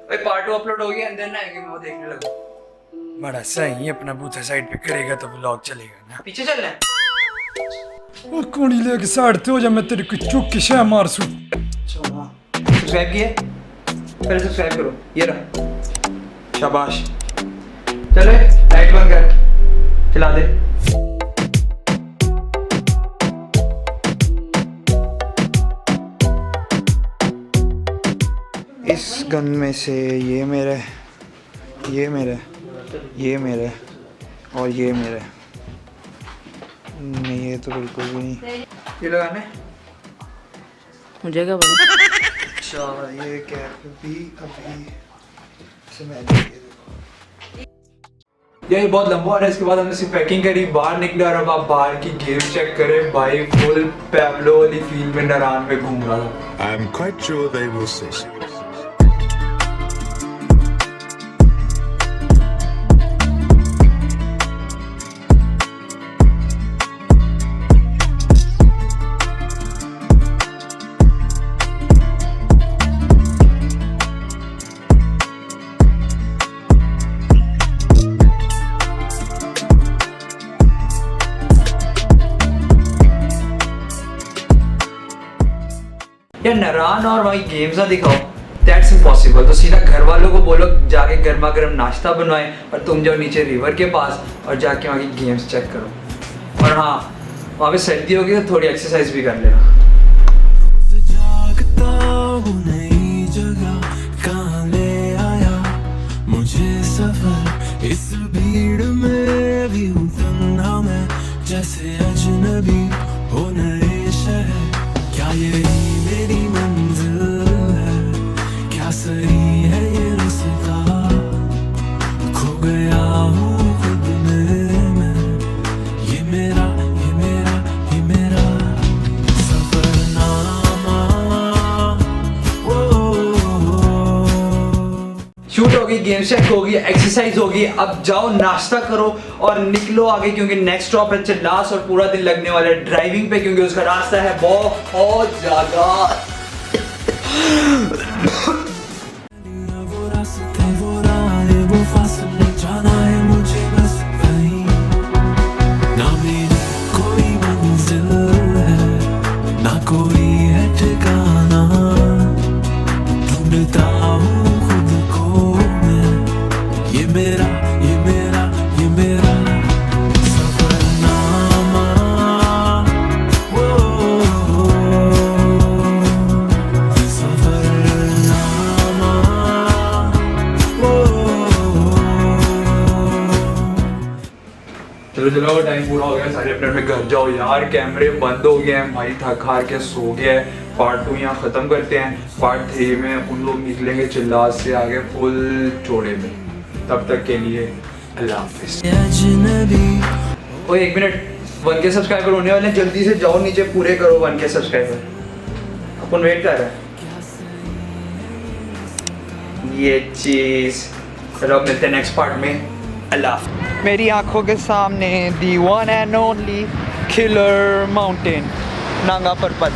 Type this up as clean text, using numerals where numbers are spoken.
भाई part 2 upload हो गया एंड देन आएंगे मैं वो देखने लगा। बड़ा सही अपना बूथा साइड पे करेगा तो व्लॉग चलेगा ना। पीछे चलना है। और कोनी लेके साइड हो जा, मैं तेरे को चुप के शह मार सू। सब्सक्राइब किए? पहले सब्सक्राइब करो, ये रहा। शाबाश। चलो लाइट बंद कर, चला दे। इस गन में से ये मेरा, ये मेरा, ये मेरा और ये मेरा। नहीं ये तो बिल्कुल भी नहीं। ये लगाने मुझे क्या पता। अच्छा ये कैप भी अभी से मैं देखो। ये बहुत लंबा हो रहा है। इसके बाद हमने सिर्फ पैकिंग करी, बाहर निकले और अब आप बाहर की गेम चेक करें। भाई फुल पैब्लो वाली फील्ड में नारान में घूम रहा था। I'm quite sure they will see. यार नारान और वही गेम्स ना दिखाओ, दैट्स इम्पॉसिबल। तो सीधा घर वालों को बोलो जाके गर्मा गर्म नाश्ता बनवाएं और तुम जाओ नीचे रिवर के पास और जाके वहाँ की गेम्स चेक करो। और हाँ, वहाँ पे सर्दी होगी तो थोड़ी एक्सरसाइज भी कर लेना। मुझे सफर इस भीड़ में भी हूँ तन्हा मैं, जैसे अजनबी हो नए शहर। क्या ये मेरी मंजिल है, क्या सही है ये रास्ता? खो गया हूँ खुद में मैं, ये मेरा, ये मेरा, ये मेरा सफरनामा। शूट होगी, गेम चेक होगी, एक्सरसाइज होगी। अब जाओ नाश्ता करो और निकलो आगे, क्योंकि नेक्स्ट स्टॉप है चिल्लास और पूरा दिन लगने वाला है ड्राइविंग पे, क्योंकि उसका रास्ता है बहुत ज्यादा। वो रास्ते वो राहें वो फासले, जाना है मुझे बस कहीं। ना मेरी कोई मंजिल है, ना कोई है ठिकाना। ढूंढता हूँ खुद को मैं, ये मेरा, ये मेरा, ये मेरा सफरनामा। सफरनामा। चलो चलो टाइम पूरा हो गया, सारे अपने अपने घर जाओ यार। कैमरे बंद हो गए हैं, भाई थक हार के सो गया है। पार्ट 2 यहाँ ख़त्म करते हैं। पार्ट 3 में उन लोग निकलेंगे चिल्लास से आगे फुल चौड़े में। तब तक के लिए अल्लाह हाफिज़। ओए एक मिनट, 1K सब्सक्राइबर होने वाले हैं, जल्दी से जाओ नीचे पूरे करो 1K सब्सक्राइबर। अपन वेट कर रहे हैं ये चीज़। चलो मिलते हैं नेक्स्ट पार्ट में। अल्लाह। मेरी आंखों के सामने the one and only killer mountain Nanga पर्वत।